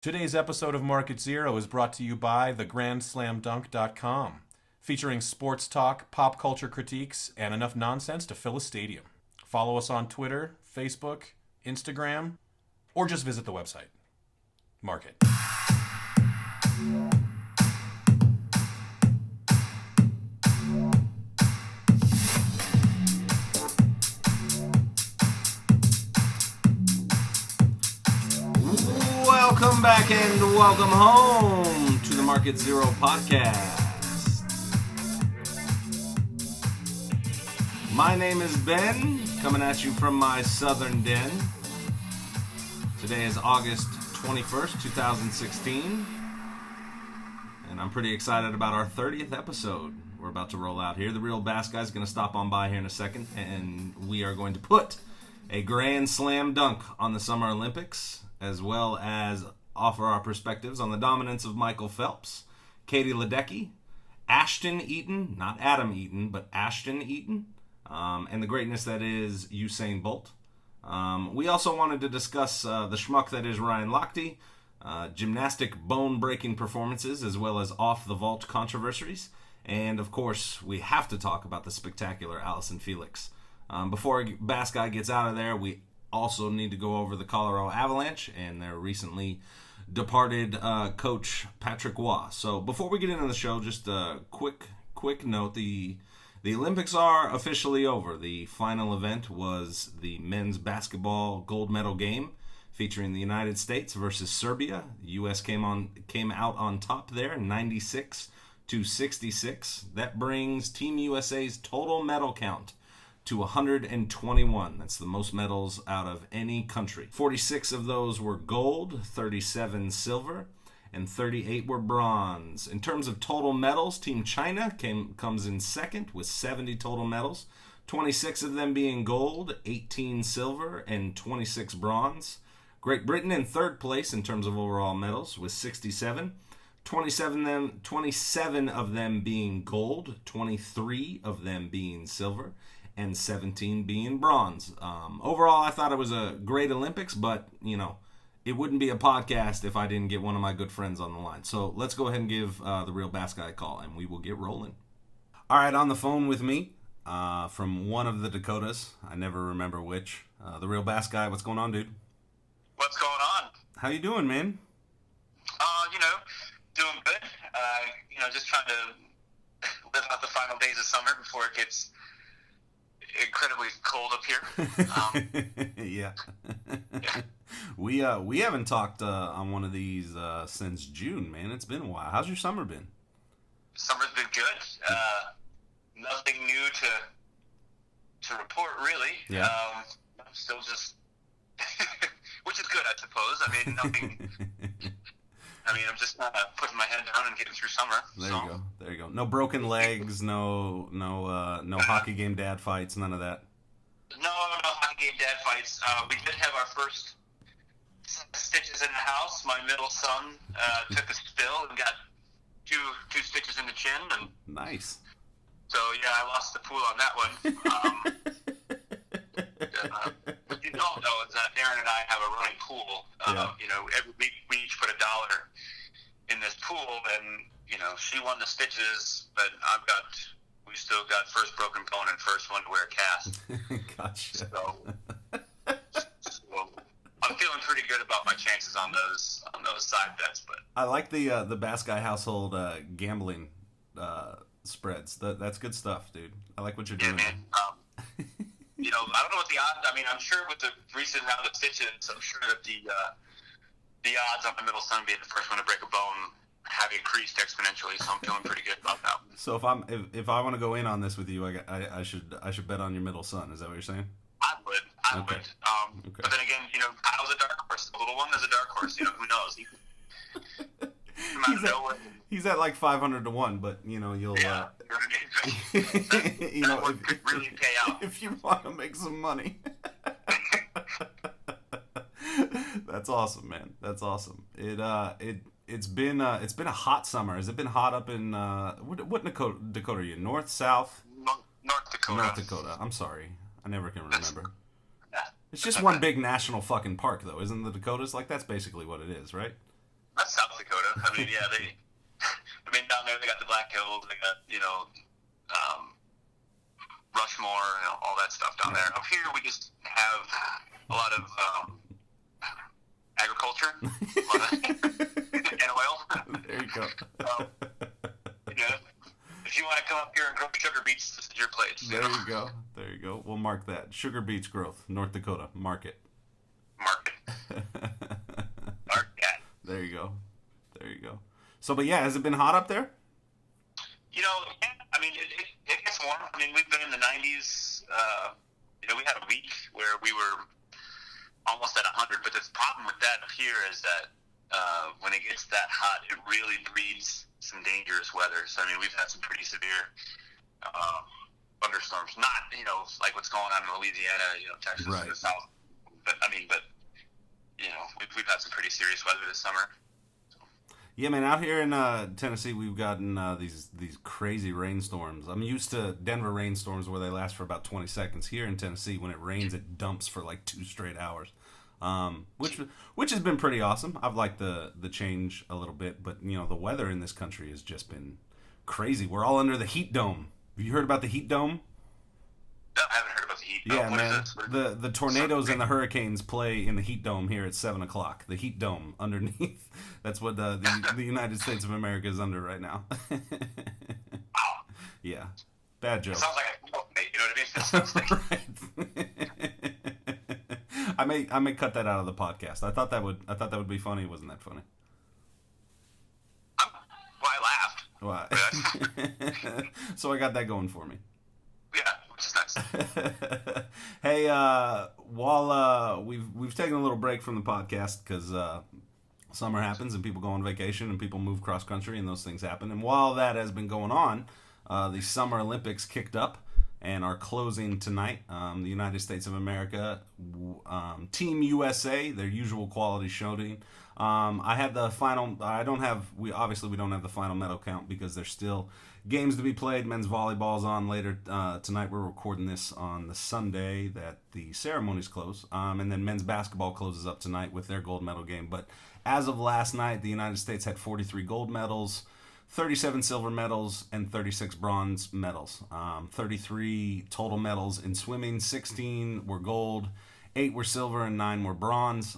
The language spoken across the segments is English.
Today's episode of Market Zero is brought to you by thegrandslamdunk.com, featuring sports talk, pop culture critiques, and enough nonsense to fill a stadium. Follow us on Twitter, Facebook, Instagram, or just visit the website. Market. Welcome back and welcome home to the Market Zero podcast. My name is Ben, coming at you from my southern den. Today is August 21st, 2016, and I'm pretty excited about our 30th episode we're about to roll out here. The Real Bacskai is going to stop on by here in a second, and we are going to put a grand slam dunk on the Summer Olympics, as well as offer our perspectives on the dominance of Michael Phelps, Katie Ladecky, Ashton Eaton, not Adam Eaton, but Ashton Eaton, and the greatness that is Usain Blot. We also wanted to discuss the schmuck that is Ryan Lochte, gymnastic bone-breaking performances, as well as off-the-vault controversies. And, of course, we have to talk about the spectacular Alyson Felix. Before Bacskai gets out of there, we also need to go over the Colorado Avalanche and their recently departed coach, Patrick Waugh. So before we get into the show, just a quick note. The Olympics are officially over. The final event was the men's basketball gold medal game featuring the United States versus Serbia. The U.S. came out on top there, 96-66. That brings Team USA's total medal count to 121. That's the most medals out of any country. 46 of those were gold, 37 silver, and 38 were bronze. In terms of total medals, Team China comes in second with 70 total medals, 26 of them being gold, 18 silver, and 26 bronze. Great Britain in third place in terms of overall medals with 67. 27 of them being gold, 23 of them being silver, and 17 being bronze. Overall, I thought it was a great Olympics, but, it wouldn't be a podcast if I didn't get one of my good friends on the line. So let's go ahead and give the Real Bacskai a call, and we will get rolling. All right, on the phone with me, from one of the Dakotas, I never remember which, the Real Bacskai. What's going on, dude? What's going on? How you doing, man? Doing good. Just trying to live out the final days of summer before it gets incredibly cold up here. Yeah. We haven't talked on one of these since June, man. It's been a while. How's your summer been? Summer's been good. Nothing new to report, really. Yeah. Still just, which is good, I suppose. I mean, nothing. I'm just putting my head down and getting through summer. There you go. No broken legs, no hockey game dad fights, none of that. No hockey game dad fights. We did have our first stitches in the house. My middle son took a spill and got two stitches in the chin. And nice. So, yeah, I lost the pool on that one. What you don't know is that Aaron and I have a running pool. Every week we each put $1 in this pool, and she won the stitches, but we still got first broken bone and first one to wear a cast. Gotcha. So I'm feeling pretty good about my chances on those side bets. But I like the Bacskai household gambling spreads. That's good stuff, dude. I like what you're doing. Yeah, man. I don't know what the odds. I'm sure with the recent round of stitches, I'm sure that the odds on my middle son being the first one to break a bone have increased exponentially. So I'm feeling pretty good about that. So if I want to go in on this with you, I should bet on your middle son. Is that what you're saying? I would. Okay. But then again, Kyle's a dark horse. The little one is a dark horse. Who knows? He's at like 500 to 1, but you'll that could really pay out if you want to make some money. That's awesome, man. That's awesome. It's been a hot summer. Has it been hot up in what Dakota are you? North, South? North Dakota. North Dakota. I'm sorry, I never can remember. It's just one big national fucking park, though, isn't the Dakotas? Like, that's basically what it is, right? South Dakota. I mean, yeah, down there they got the Black Hills, they got, Rushmore, all that stuff down there. Up here, we just have a lot of agriculture, and oil. There you go. If you want to come up here and grow sugar beets, this is your place. There you go. There you go. We'll mark that. Sugar beets growth, North Dakota. Mark it. Mark that. There you go. There you go. So, but yeah, has it been hot up there? Yeah, I mean, it gets warm. I mean, we've been in the 90s. We had a week where we were almost at 100, but the problem with that up here is that when it gets that hot, it really breeds some dangerous weather. So, I mean, we've had some pretty severe thunderstorms. Not, like what's going on in Louisiana, Texas, right. To the south. But we've had some pretty serious weather this summer. Yeah, man, out here in Tennessee, we've gotten these crazy rainstorms. I'm used to Denver rainstorms where they last for about 20 seconds. Here in Tennessee, when it rains, it dumps for like 2 straight hours, which has been pretty awesome. I've liked the change a little bit, but, the weather in this country has just been crazy. We're all under the heat dome. Have you heard about the heat dome? No, I haven't heard about the heat dome. Yeah, man. The tornadoes and the hurricanes play in the heat dome here at 7 o'clock. The heat dome underneath. That's what the United States of America is under right now. Wow. Yeah. Bad joke. It sounds like a you know what I mean? Right. I may cut that out of the podcast. I thought that would be funny. Wasn't that funny? I laughed. Why? So I got that going for me. Yeah, which is nice. Hey, while we've taken a little break from the podcast because summer happens and people go on vacation and people move cross country and those things happen. And while that has been going on, the Summer Olympics kicked up and are closing tonight. The United States of America, Team USA, their usual quality showing. I had the final. We don't have the final medal count because there's still games to be played. Men's volleyball's on later tonight. We're recording this on the Sunday that the ceremonies close, and then men's basketball closes up tonight with their gold medal game. But as of last night, the United States had 43 gold medals, 37 silver medals, and 36 bronze medals. 33 total medals in swimming. 16 were gold, 8 were silver, and 9 were bronze.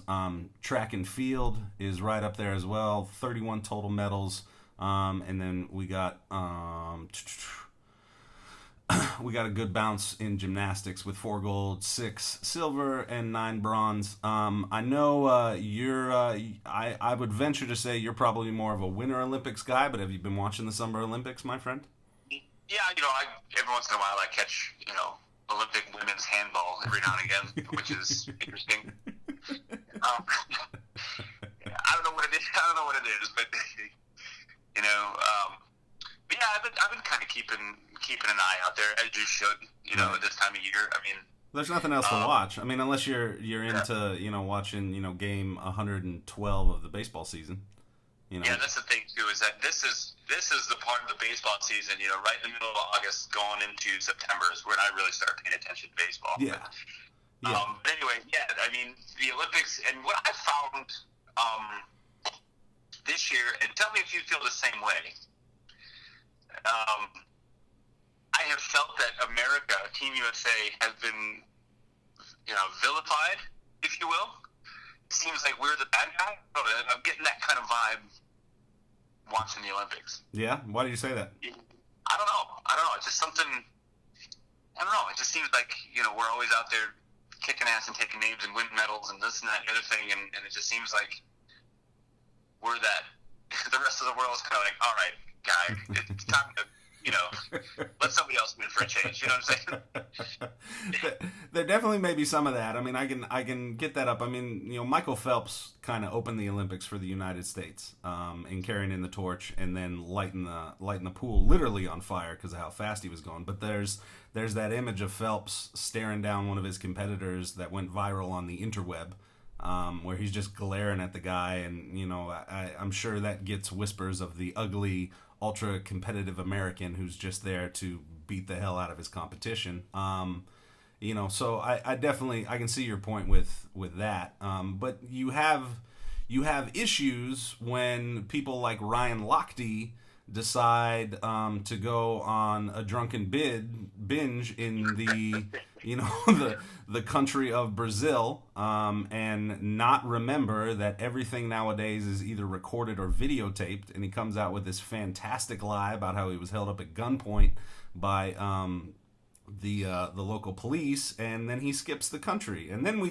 Track and field is right up there as well. 31 total medals. And then we got a good bounce in gymnastics with 4 gold, 6 silver, and 9 bronze. I know I would venture to say you're probably more of a Winter Olympics guy, but have you been watching the Summer Olympics, my friend? Yeah, every once in a while I catch, Olympic women's handball every now and again, which is interesting. I don't know what it is, but but yeah, I've been kind of keeping an eye out there, as you should, at this time of year. I mean, there's nothing else to watch. I mean, unless you're into watching watching 112 of the baseball season. Yeah, that's the thing too, is that this is the part of the baseball season, right in the middle of August, going into September is when I really start paying attention to baseball. Yeah. But anyway, I mean, the Olympics, and what I found this year, and tell me if you feel the same way. I have felt that America, Team USA, has been, vilified, if you will. It seems like we're the bad guy. I'm getting that kind of vibe watching the Olympics. Yeah? Why do you say that? I don't know. It's just something. I don't know. It just seems like we're always out there kicking ass and taking names and winning medals and this and that and the other thing, and it just seems like we're that. The rest of the world is kind of like, all right, guy, it's time to, let somebody else win for a change. You know what I'm saying? There definitely may be some of that. I mean, I can get that up. I mean, Michael Phelps kind of opened the Olympics for the United States in carrying in the torch and then lighting the pool literally on fire because of how fast he was going. But there's that image of Phelps staring down one of his competitors that went viral on the interweb. Where he's just glaring at the guy, and I'm sure that gets whispers of the ugly, ultra-competitive American who's just there to beat the hell out of his competition. So I definitely I can see your point with that. But you have you have issues when people like Ryan Lochte decide to go on a drunken binge in the the country of Brazil, and not remember that everything nowadays is either recorded or videotaped, and he comes out with this fantastic lie about how he was held up at gunpoint by the local police, and then he skips the country, and then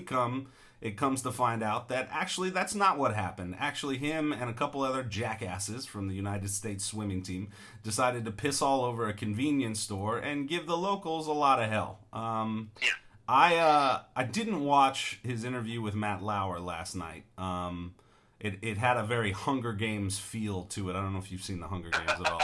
it comes to find out that actually that's not what happened. Actually, him and a couple other jackasses from the United States swimming team decided to piss all over a convenience store and give the locals a lot of hell. I didn't watch his interview with Matt Lauer last night. It had a very Hunger Games feel to it. I don't know if you've seen the Hunger Games at all.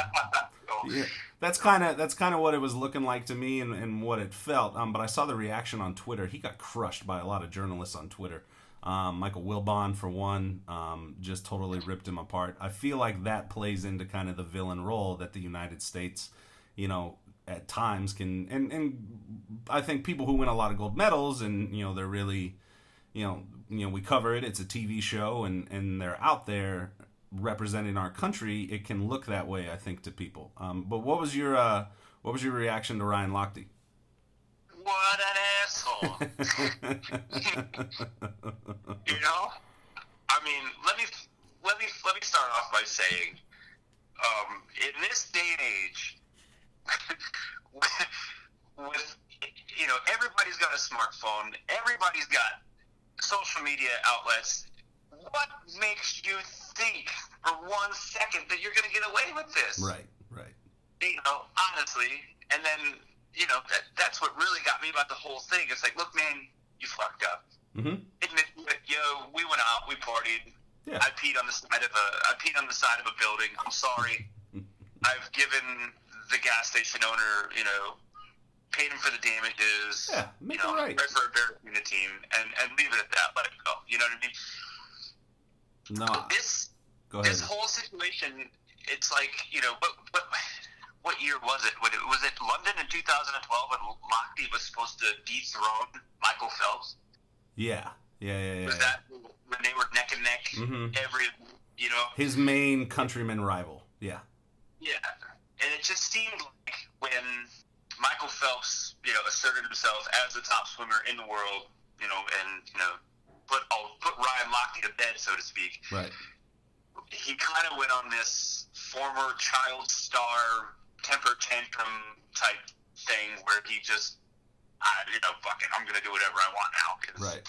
Yeah, that's kind of what it was looking like to me, and what it felt. But I saw the reaction on Twitter. He got crushed by a lot of journalists on Twitter. Michael Wilbon, for one, just totally ripped him apart. I feel like that plays into kind of the villain role that the United States, at times can, and I think people who win a lot of gold medals, and they're really, we cover it. It's a TV show, and they're out there representing our country. It can look that way, I think, to people. But what was your reaction to Ryan Lochte? What an asshole! I mean, let me start off by saying, in this day and age, with everybody's got a smartphone, everybody's got social media outlets. What makes you think for 1 second that you're going to get away with this? Right. Honestly. And then, that's what really got me about the whole thing. It's like, look, man, you fucked up. Mm-hmm. Admit it. We went out, we partied. Yeah. I peed on the side of a building. I'm sorry. I've given the gas station owner, paid him for the damages. Yeah, make it right. For embarrassing the team, and leave it at that. Let it go. You know what I mean? No. This whole situation, it's like, what year was it? Was it London in 2012 when Lochte was supposed to dethrone Michael Phelps? Yeah. Was that when they were neck and neck? Mm-hmm. His main countryman rival. Yeah. Yeah. And it just seemed like when Michael Phelps, asserted himself as the top swimmer in the world, put Ryan Lochte to bed, so to speak. Right. He kind of went on this former child star temper tantrum type thing where he just, fuck it, I'm going to do whatever I want now. Right.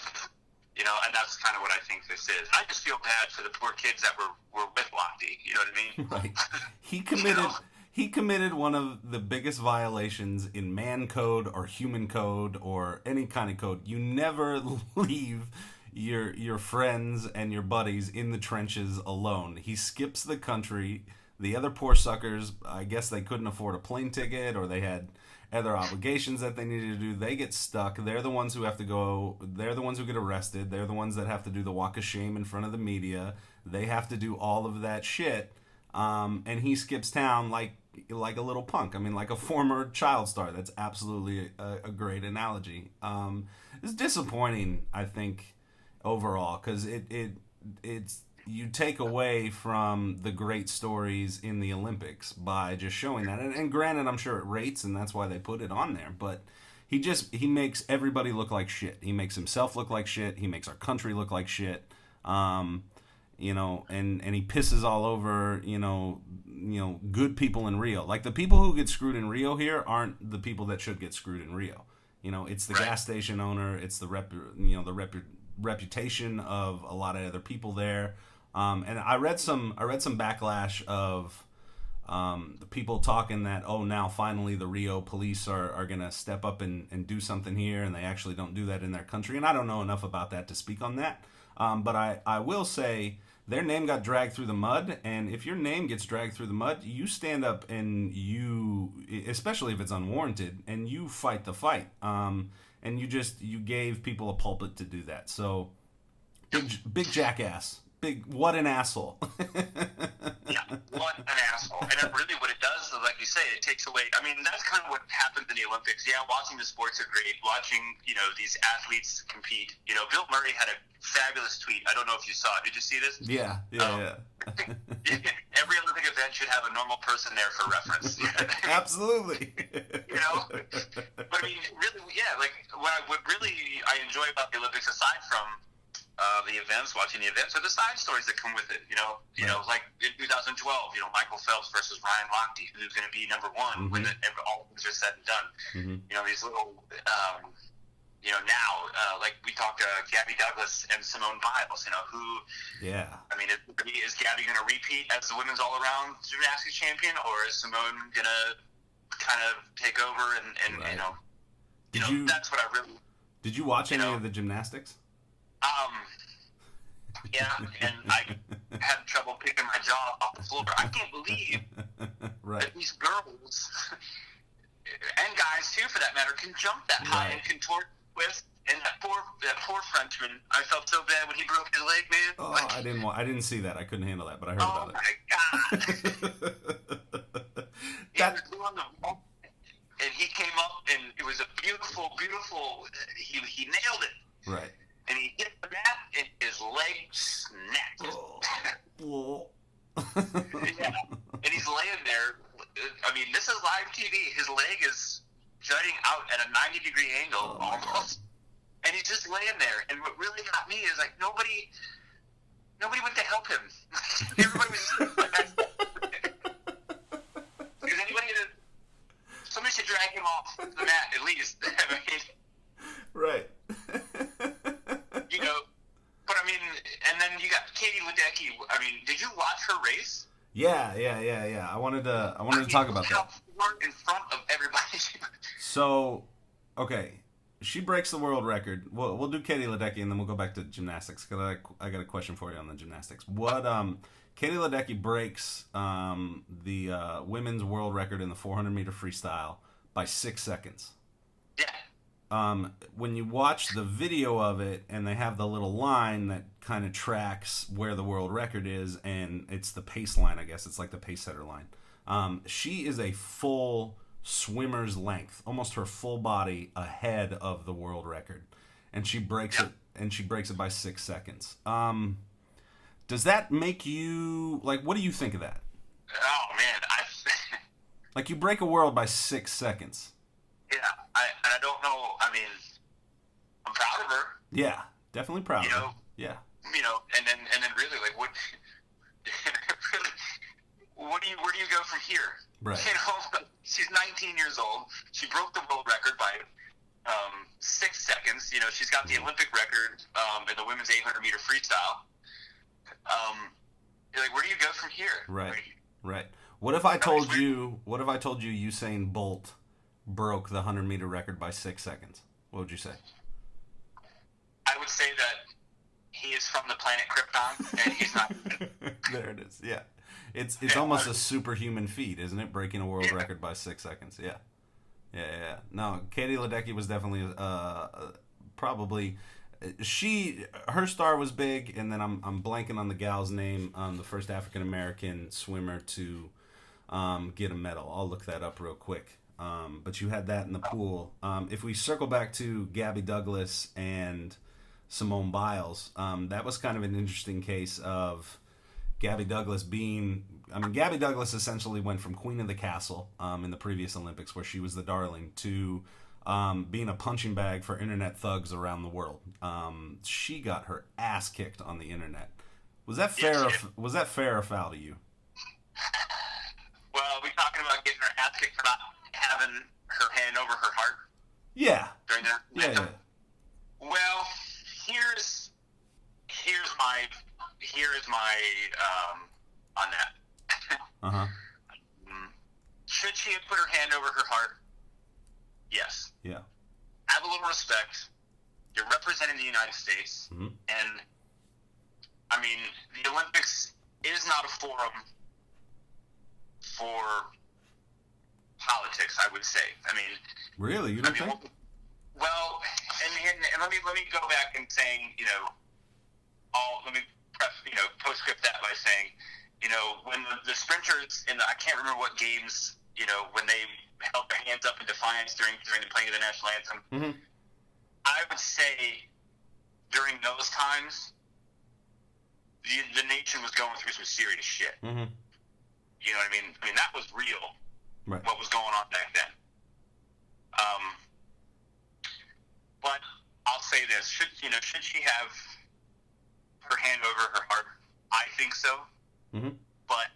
And that's kind of what I think this is. I just feel bad for the poor kids that were with Lochte. You know what I mean? Right. He committed one of the biggest violations in man code or human code or any kind of code. You never leave your friends and your buddies in the trenches alone. He skips the country. The other poor suckers, I guess they couldn't afford a plane ticket, or they had other obligations that they needed to do. They get stuck. They're the ones who have to go. They're the ones who get arrested. They're the ones that have to do the walk of shame in front of the media. They have to do all of that shit. And he skips town like a little punk. I mean, like a former child star. That's absolutely a great analogy. It's disappointing, I think, overall, because it's you take away from the great stories in the Olympics by just showing that. And granted, I'm sure it rates, and that's why they put it on there. But he makes everybody look like shit. He makes himself look like shit. He makes our country look like shit. And he pisses all over, good people in Rio. Like, the people who get screwed in Rio here aren't the people that should get screwed in Rio. It's the gas station owner. It's the reputation of a lot of other people there. And I read some backlash of the people talking that, now finally the Rio police are going to step up and do something here, and they actually don't do that in their country. And I don't know enough about that to speak on that. But I will say their name got dragged through the mud, and if your name gets dragged through the mud, you stand up and you, especially if it's unwarranted, and you fight the fight. And you gave people a pulpit to do that. So big jackass. What an asshole. Yeah, what an asshole. And it really, what it does, is, like you say, it takes away. I mean, that's kind of what happens in the Olympics. Yeah, watching the sports are great. Watching, these athletes compete. Bill Murray had a fabulous tweet. I don't know if you saw it. Did you see this? Yeah. Every Olympic event should have a normal person there for reference. Absolutely. But I mean, really, yeah. Like what really I enjoy about the Olympics, aside from the events, watching the events, are the side stories that come with it. Like in 2012, Michael Phelps versus Ryan Lochte, who's going to be number one when all things are said and done. These little, like we talked to Gabby Douglas and Simone Biles. Who? Yeah. I mean, is Gabby going to repeat as the women's all-around gymnastics champion, or is Simone going to kind of take over? And right. That's what I really. Did you watch any of the gymnastics? Yeah, and I had trouble picking my jaw off the floor. I can't believe that these girls, and guys too for that matter, can jump that high and contort with. And that poor Frenchman, I felt so bad when he broke his leg, man. Oh, I didn't see that. I couldn't handle that, but I heard about it. Oh my God! He was doing the ball, and he came up, and it was a beautiful. He nailed it. Right. And he hit the mat, and his leg snapped. Oh. Yeah. And he's laying there. I mean, this is live TV. His leg is jutting out at a 90-degree angle, almost. And he's just laying there. And what really got me is, like, nobody went to help him. Everybody was just like, because somebody should drag him off the mat, at least. I mean, right. But I mean, and then you got Katie Ledecky. I mean, did you watch her race? Yeah. I wanted to talk about that. In front of everybody. So, okay, she breaks the world record. We'll do Katie Ledecky, and then we'll go back to gymnastics. Cause I got a question for you on the gymnastics. What Katie Ledecky breaks the women's world record in the 400-meter freestyle by 6 seconds. Yeah. When you watch the video of it, and they have the little line that kind of tracks where the world record is, and it's the pace line, I guess. It's like the pace setter line. She is a full swimmer's length, almost her full body ahead of the world record, and she breaks it. And she breaks it by 6 seconds. Does that make you, like, what do you think of that? Oh man, like, you break a world by 6 seconds. Yeah, I don't know. I mean, I'm proud of her. Yeah, definitely proud of her. Yeah. And then really, like, what? Really, where do you go from here? Right. She's 19 years old. She broke the world record by 6 seconds. She's got the Olympic record in the women's 800-meter freestyle. Like, where do you go from here? Right. What if I told you Usain Bolt broke the 100-meter record by 6 seconds? What would you say? I would say that he is from the planet Krypton, and he's not. There it is. Yeah. It's almost a superhuman feat, isn't it? Breaking a world record by 6 seconds. Yeah. No, Katie Ledecky was definitely probably her star was big, and then I'm blanking on the gal's name, the first African American swimmer to get a medal. I'll look that up real quick. But you had that in the pool. If we circle back to Gabby Douglas and Simone Biles, that was kind of an interesting case of Gabby Douglas Gabby Douglas essentially went from Queen of the Castle in the previous Olympics, where she was the darling, to being a punching bag for internet thugs around the world. She got her ass kicked on the internet. Was that fair? Was that fair or foul to you? Well, are we talking about getting her ass kicked for not having her hand over her heart? Yeah. During that? Yeah. Well, here's my on that. Uh-huh. Should she have put her hand over her heart? Yes. Yeah. Have a little respect. You're representing the United States, and I mean, the Olympics is not a forum for politics, I would say. I mean, really, you don't think? Well, and let me go back and saying, let me postscript that by saying, when the sprinters I can't remember what games, when they held their hands up in defiance during the playing of the national anthem. Mm-hmm. I would say during those times, the nation was going through some serious shit. Mm-hmm. You know what I mean? I mean, that was real, right. What was going on back then. But I'll say this: should she have her hand over her heart? I think so. Mm-hmm. But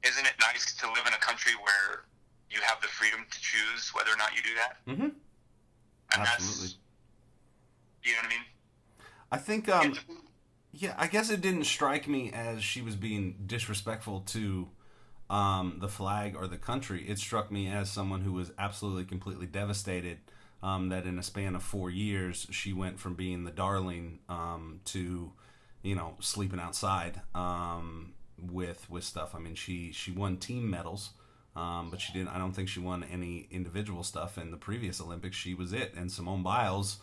isn't it nice to live in a country where you have the freedom to choose whether or not you do that? Mm-hmm. And absolutely. You know what I mean? I think, yeah, I guess it didn't strike me as she was being disrespectful to the flag or the country. It struck me as someone who was absolutely, completely devastated that in a span of 4 years, she went from being the darling to, sleeping outside with stuff. I mean, she won team medals, but she didn't. I don't think she won any individual stuff in the previous Olympics. She was it, and Simone Biles,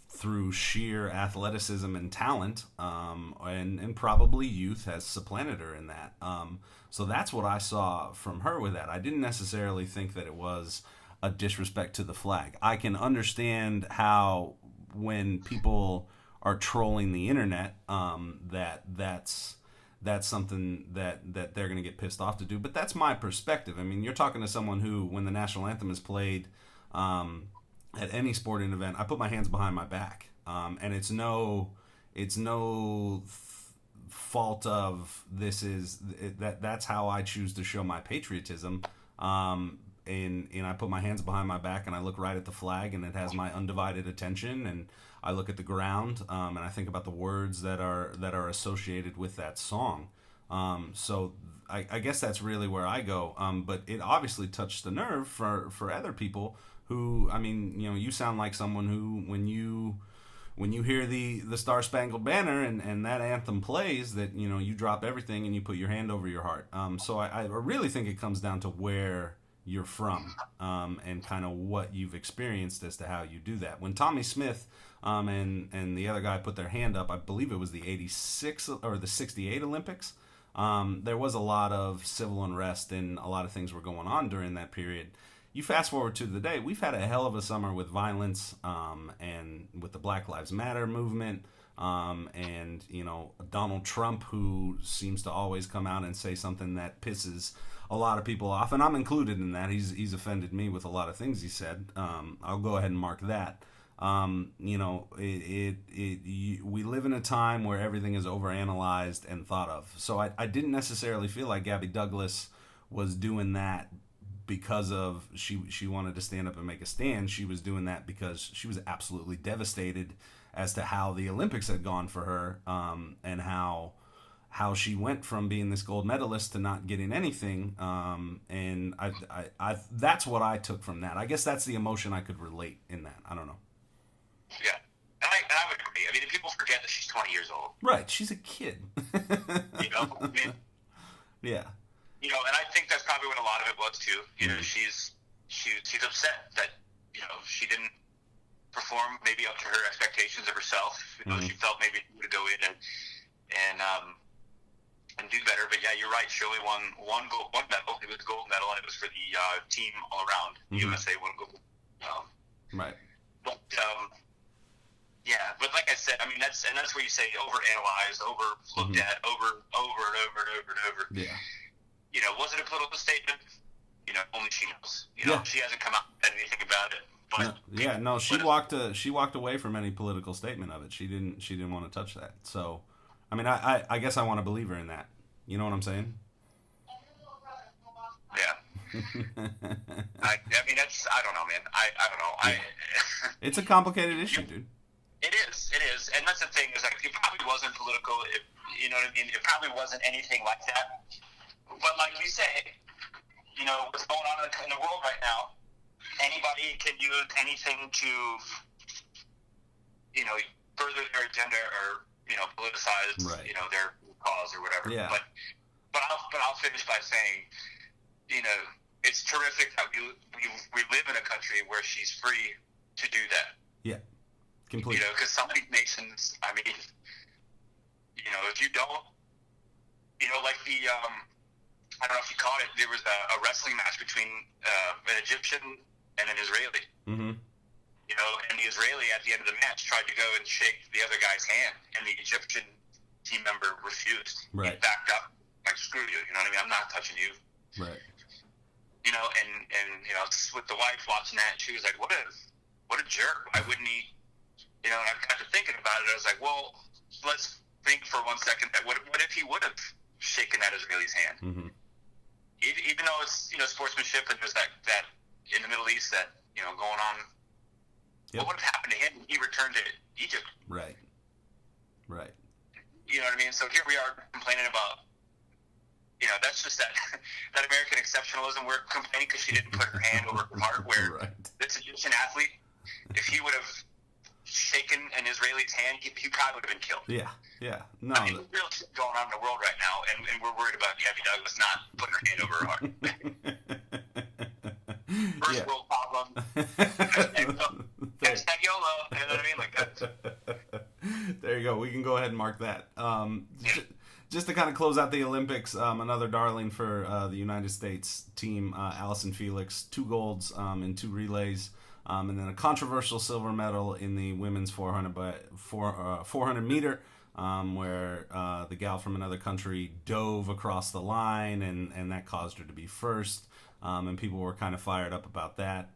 through sheer athleticism and talent, and probably youth, has supplanted her in that. So that's what I saw from her with that. I didn't necessarily think that it was a disrespect to the flag. I can understand how when people are trolling the internet, that's something that they're going to get pissed off to do. But that's my perspective. I mean, you're talking to someone who, when the national anthem is played, at any sporting event, I put my hands behind my back, and it's no fault of that's how I choose to show my patriotism, and I put my hands behind my back and I look right at the flag, and it has my undivided attention, and I look at the ground, and I think about the words that are associated with that song. So I guess that's really where I go, but it obviously touched the nerve for other people. Who, I mean, you sound like someone who, when you hear the Star Spangled Banner and that anthem plays, that you drop everything and you put your hand over your heart. So I really think it comes down to where you're from, and kind of what you've experienced as to how you do that. When Tommy Smith and the other guy put their hand up, I believe it was the 86 or the 68 Olympics. There was a lot of civil unrest and a lot of things were going on during that period. You fast forward to the day, we've had a hell of a summer with violence, and with the Black Lives Matter movement, and Donald Trump, who seems to always come out and say something that pisses a lot of people off, and I'm included in that. He's offended me with a lot of things he said. I'll go ahead and mark that. We live in a time where everything is overanalyzed and thought of. So I didn't necessarily feel like Gabby Douglas was doing that because of she wanted to stand up and make a stand. She was doing that because she was absolutely devastated as to how the Olympics had gone for her, and how she went from being this gold medalist to not getting anything. And I that's what I took from that. I guess that's the emotion I could relate in that. I don't know. Yeah, and I would agree. I mean, people forget that she's 20 years old. Right, she's a kid. I mean, yeah. And I think that's probably what a lot of it was too. She's upset that she didn't perform maybe up to her expectations of herself. She felt maybe she would go in and do better. But yeah, you're right. She only won one medal. It was a gold medal, and it was for the team all around. USA won gold. Right. But yeah, but like I said, I mean that's where you say overanalyzed, overlooked at, over and over. Yeah. Was it a political statement? Only she knows. Yeah. She hasn't come out and said anything about it. But she walked away from any political statement of it. She didn't want to touch that. So, I mean, I guess I want to believe her in that. You know what I'm saying? Yeah. I mean, that's, I don't know, man. I don't know. Yeah. It's a complicated issue, dude. It is, and that's the thing, is like, it probably wasn't political, you know what I mean? It probably wasn't anything like that. But like we say, what's going on in the world right now, anybody can use anything to, further their agenda or, politicize, right. Their cause or whatever. Yeah. But I'll finish by saying, it's terrific that we live in a country where she's free to do that. Yeah. Completely. Because some of these nations, I mean, if you don't like the I don't know if you caught it. There was a wrestling match between an Egyptian and an Israeli. Mm-hmm. And the Israeli at the end of the match tried to go and shake the other guy's hand, and the Egyptian team member refused. Right. He backed up, like, screw you. You know what I mean? I'm not touching you. Right. And with the wife watching that, she was like, what a jerk. Why wouldn't he? And I got to thinking about it. I was like, well, let's think for 1 second that what if he would have shaken that Israeli's hand? Mm-hmm. Even though it's, sportsmanship, and there's that in the Middle East that, going on. Yep. What would have happened to him when he returned to Egypt? Right. Right. You know what I mean? So here we are complaining about, that's just that American exceptionalism. We're complaining because she didn't put her hand over her heart, where Right. this Egyptian athlete, if he would have shaken an Israeli's hand, he probably would have been killed. Yeah. Yeah. No. I mean, there's real shit going on in the world right now, and we're worried about Gabby Douglas not putting her hand over her heart. First world problem. Hashtag YOLO. You know what I mean? Like that. There you go. We can go ahead and mark that. Just to kind of close out the Olympics, another darling for the United States team, Alyson Felix, 2 golds in 2 relays, and then a controversial silver medal in the women's 400 meter, where the gal from another country dove across the line, and that caused her to be first, and people were kind of fired up about that.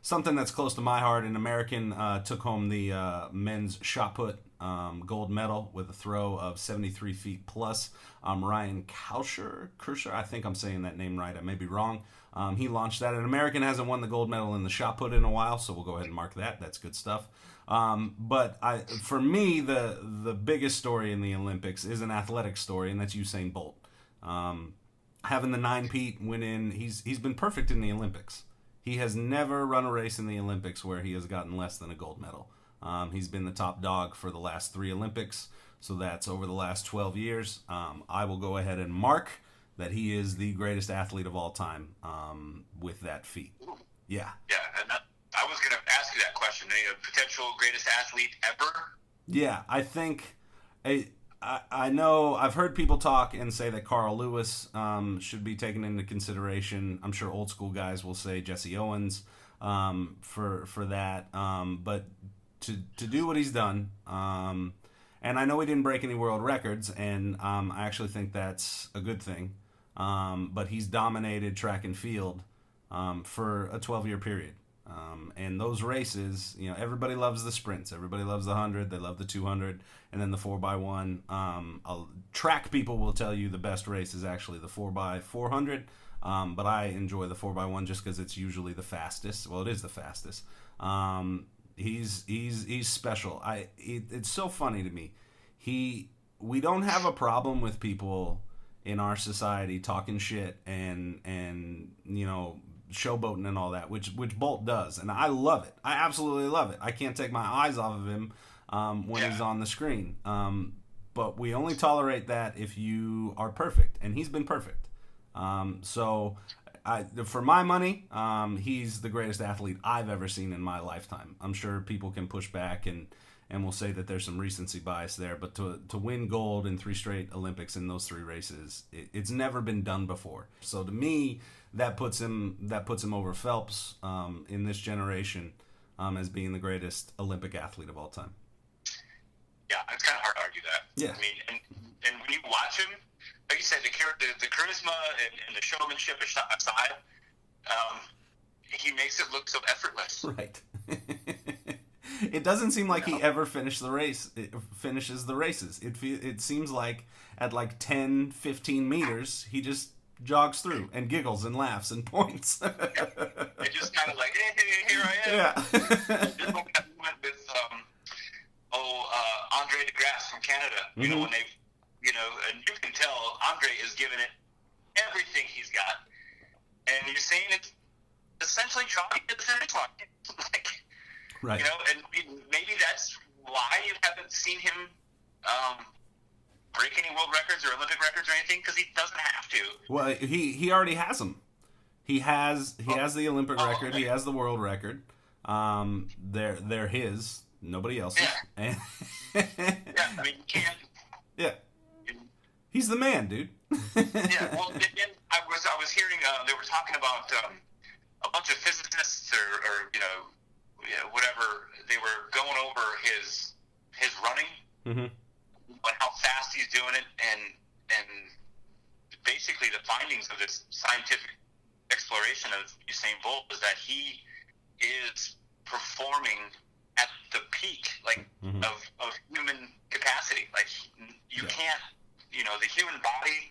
Something that's close to my heart, an American took home the men's shot put gold medal with a throw of 73 feet plus. Ryan Lochte, I think I'm saying that name right. I may be wrong. He launched that. An American hasn't won the gold medal in the shot put in a while, so we'll go ahead and mark that. That's good stuff. But for me, the biggest story in the Olympics is an athletic story, and that's Usain Bolt. Having the 9-peat win in, he's been perfect in the Olympics. He has never run a race in the Olympics where he has gotten less than a gold medal. He's been the top dog for the last 3 Olympics, so that's over the last 12 years. I will go ahead and mark that he is the greatest athlete of all time with that feat. Yeah. Yeah, and I was going to ask you that question. Potential greatest athlete ever? Yeah, I think... I know I've heard people talk and say that Carl Lewis should be taken into consideration. I'm sure old school guys will say Jesse Owens for that. But to do what he's done, and I know he didn't break any world records, and I actually think that's a good thing. But he's dominated track and field for a 12-year period. And those races, everybody loves the sprints. Everybody loves the 100. They love the 200. And then the 4x1. Track people will tell you the best race is actually the 4x400. But I enjoy the 4x1 just because it's usually the fastest. Well, it is the fastest. He's special. It's so funny to me. We don't have a problem with people in our society talking shit and showboating and all that, which Bolt does, and I love it. I absolutely love it. I can't take my eyes off of him when he's on the screen. But we only tolerate that if you are perfect, and he's been perfect. So for my money, he's the greatest athlete I've ever seen in my lifetime. I'm sure people can push back and will say that there's some recency bias there, but to win gold in 3 straight Olympics in those 3 races, it's never been done before. So to me, that puts him over Phelps in this generation as being the greatest Olympic athlete of all time. Yeah, it's kind of hard to argue that. Yeah. I mean, and when you watch him, like you said, the charisma and the showmanship aside, he makes it look so effortless. Right. It doesn't seem like he ever finishes the races. It seems like at like 10, 15 meters, he just jogs through and giggles and laughs and points. It just kind of like, hey, here I am. Yeah. Just like that moment with Andre DeGrasse from Canada. You know, when they, and you can tell Andre is giving it everything he's got, and you're saying it's essentially jogging to the finish line. Like, right. And maybe that's why you haven't seen him break any world records or Olympic records or anything, because he doesn't have to. Well, he already has them. He has the Olympic record. Okay. He has the world record. They're his. Nobody else's. Yeah. Yeah. I mean, you can't. Yeah. He's the man, dude. Yeah, well, and I was hearing they were talking about a bunch of physicists or whatever. They were going over his running, Mm-hmm. and how fast he's doing it, and basically the findings of this scientific exploration of Usain Bolt is that he is performing at the peak, like, Mm-hmm. of human capacity. Like, you can't, the human body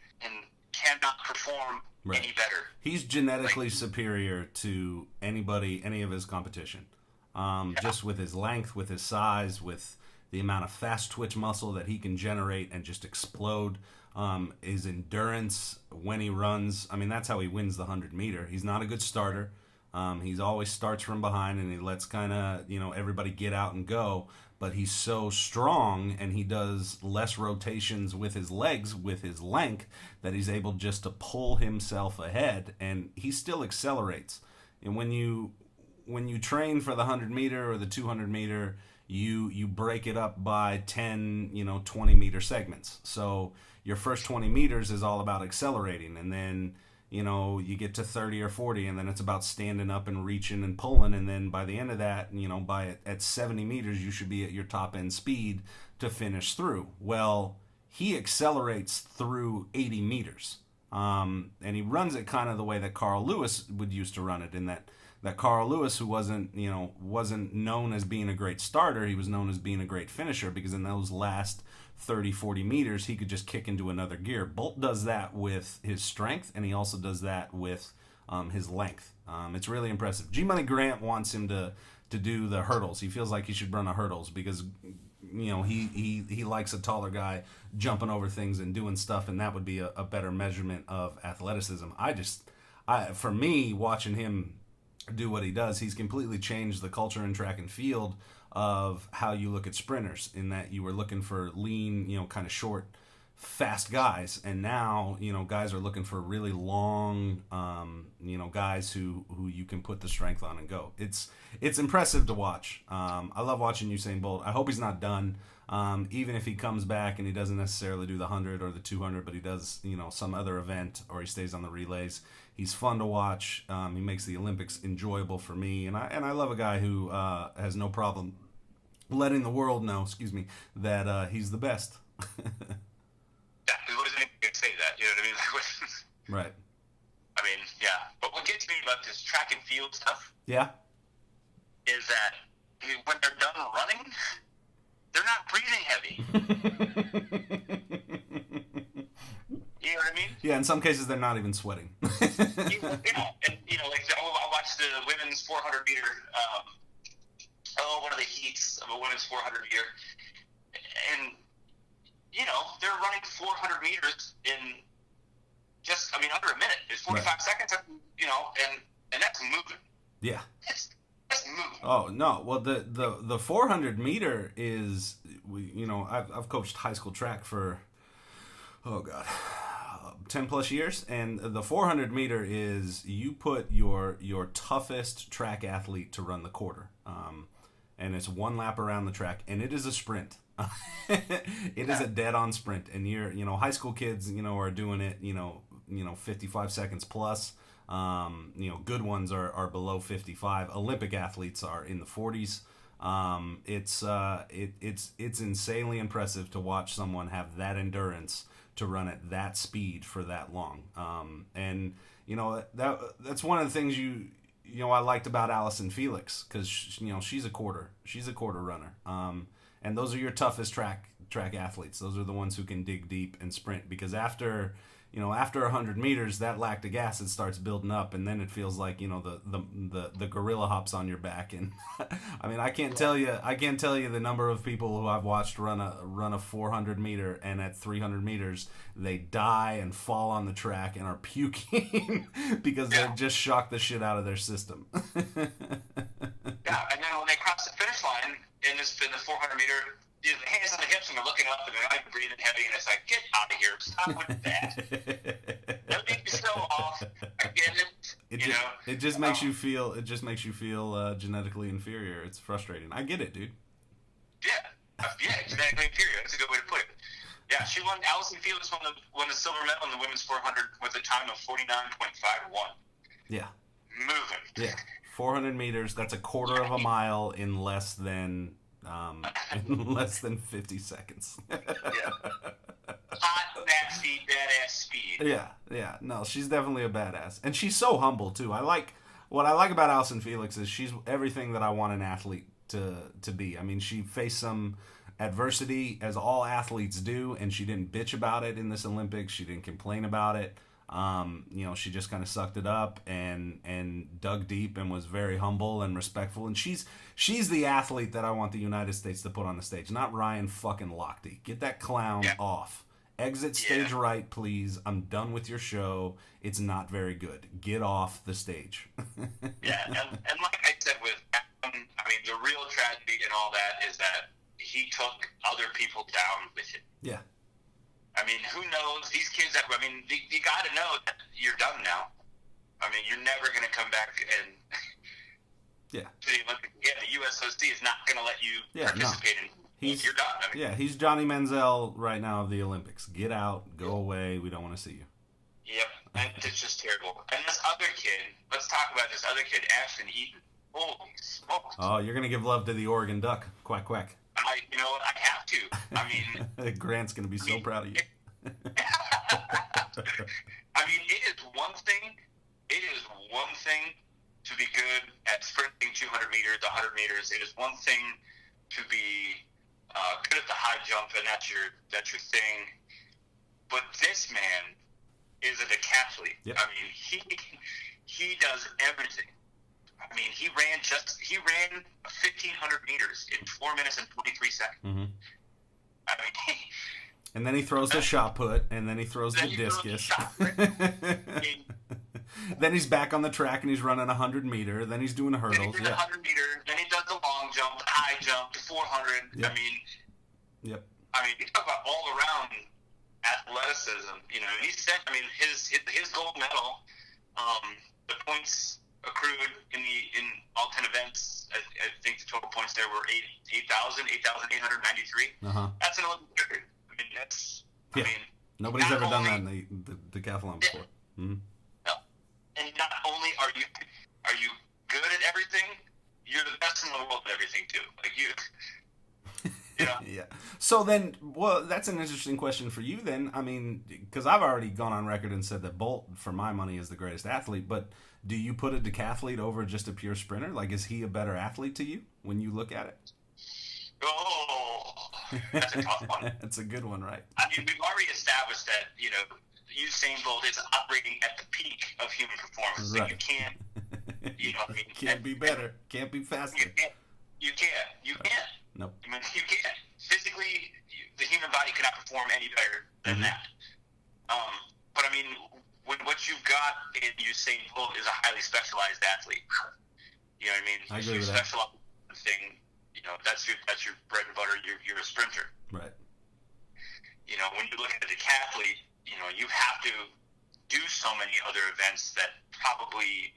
cannot perform any better. He's genetically superior to any of his competition. Just with his length, with his size, with the amount of fast twitch muscle that he can generate and just explode. His endurance when he runs. I mean, that's how he wins the 100-meter. He's not a good starter. He's always starts from behind and he lets kind of, everybody get out and go. But he's so strong and he does less rotations with his legs, with his length, that he's able just to pull himself ahead, and he still accelerates. And when you train for the 100-meter or the 200-meter, you break it up by 10, 20-meter segments. So your first 20 meters is all about accelerating, and then you get to 30 or 40, and then it's about standing up and reaching and pulling, and then by the end of that, at 70 meters, you should be at your top end speed to finish through. Well, he accelerates through 80 meters, and he runs it kind of the way that Carl Lewis would used to run it, in that Carl Lewis, who wasn't known as being a great starter, he was known as being a great finisher, because in those last 30, 40 meters, he could just kick into another gear. Bolt does that with his strength, and he also does that with his length. It's really impressive. G Money Grant wants him to do the hurdles. He feels like he should run the hurdles because he likes a taller guy jumping over things and doing stuff, and that would be a better measurement of athleticism. For me, watching him do what he does, he's completely changed the culture in track and field of how you look at sprinters, in that you were looking for lean, kind of short, fast guys, and now guys are looking for really long, guys who you can put the strength on and go. It's impressive to watch. I love watching Usain Bolt. I hope he's not done. Even if he comes back and he doesn't necessarily do the 100 or the 200, but he does some other event, or he stays on the relays. He's fun to watch. He makes the Olympics enjoyable for me, and I love a guy who has no problem letting the world know, that he's the best. Yeah, what does anyone say that? You know what I mean? Right. I mean, yeah. But what gets me about this track and field stuff, Yeah. is that when they're done running, they're not breathing heavy. You know what I mean? Yeah, in some cases they're not even sweating. I watched the women's 400 meter, one of the heats of a women's 400 meter, and they're running 400 meters in under a minute. It's 45 seconds, and that's moving. Yeah. That's moving. Oh no! Well, the 400 meter is, I've coached high school track for 10 plus years, and the 400 meter is, you put your toughest track athlete to run the quarter, and it's one lap around the track, and it is a sprint. It is a dead-on sprint, and high school kids, are doing it, 55 seconds plus. Good ones are below 55. Olympic athletes are in the 40s. It's insanely impressive to watch someone have that endurance to run at that speed for that long. That's one of the things I liked about Alyson Felix, because she's a quarter runner. And those are your toughest track athletes. Those are the ones who can dig deep and sprint, because after 100 meters, that lactic acid starts building up, and then it feels like the gorilla hops on your back. And I mean, I can't tell you the number of people who I've watched run a 400 meter, and at 300 meters they die and fall on the track and are puking because they've just shocked the shit out of their system. Yeah, and then when they cross the finish line in the 400 meter, the hands on the hips, and they're looking up, and I'm breathing heavy, and it's like, get out of here, stop with that. That makes me so off. I get it. It just makes you feel. It just makes you feel genetically inferior. It's frustrating. I get it, dude. Yeah, genetically inferior. That's a good way to put it. Yeah, she won. Alyson Felix won the silver medal in the women's 400 with a time of 49.51. Yeah. Moving. Yeah. 400 meters. That's a quarter of a mile in less than 50 seconds. Yeah. Hot, nasty, badass speed. Yeah. No, she's definitely a badass, and she's so humble too. What I like about Alyson Felix is she's everything that I want an athlete to be. I mean, she faced some adversity as all athletes do, and she didn't bitch about it in this Olympics. She didn't complain about it. She just kind of sucked it up and dug deep and was very humble and respectful. And she's the athlete that I want the United States to put on the stage, not Ryan fucking Lochte. Get that clown off. Exit stage right, please. I'm done with your show. It's not very good. Get off the stage. Yeah, and like I said with Adam, I mean, the real tragedy and all that is that he took other people down with him. Yeah. I mean, who knows? These kids, you got to know that you're done now. I mean, you're never going to come back and to the Olympics again. The USOC is not going to let you participate in. You're done. I mean, he's Johnny Manziel right now of the Olympics. Get out, go away. We don't want to see you. Yep, and it's just terrible. And this other kid, let's talk about this other kid, Ashton Eaton. Holy smokes! Oh, you're gonna give love to the Oregon Duck. Quack quack. I have to. I mean, Grant's gonna be so proud of you. I mean, it is one thing to be good at sprinting 200 meters, 100 meters. It is one thing to be good at the high jump, and that's your thing. But this man is a decathlete. Yep. I mean, he does everything. I mean, he ran 1,500 meters in 4 minutes and 23 seconds. Mm-hmm. I mean, and then he throws the shot put, and then he throws the discus. Then he's back on the track and he's running 100 meter. Then he's doing the hurdles. Then he does 100 meter. Then he does the long jump, the high jump, the 400. Yep. You talk about all around athleticism. You know, his gold medal, the points accrued in all 10 events. I think the total points there were 8,893. That's an Olympic record. I mean, that's. Yeah. Nobody's ever done that in the decathlon before. Yeah. Mm-hmm. And not only are you good at everything, you're the best in the world at everything too. Like you know. Yeah. So then, that's an interesting question for you then. I mean, because I've already gone on record and said that Bolt, for my money, is the greatest athlete. But do you put a decathlete over just a pure sprinter? Like, is he a better athlete to you when you look at it? Oh, that's a tough one. That's a good one, right? I mean, we've already established that, Usain Bolt is operating at the peak of human performance. Right. So you can't, Can't be better. Can't be faster. You can't. Nope. I mean, you can't. Physically, the human body cannot perform any better than that. But I mean, what you've got in Usain Bolt is a highly specialized athlete. You know what I mean? I agree with that. Specialized thing, that's your bread and butter. You're a sprinter. Right. When you look at a decathlete, you have to do so many other events that probably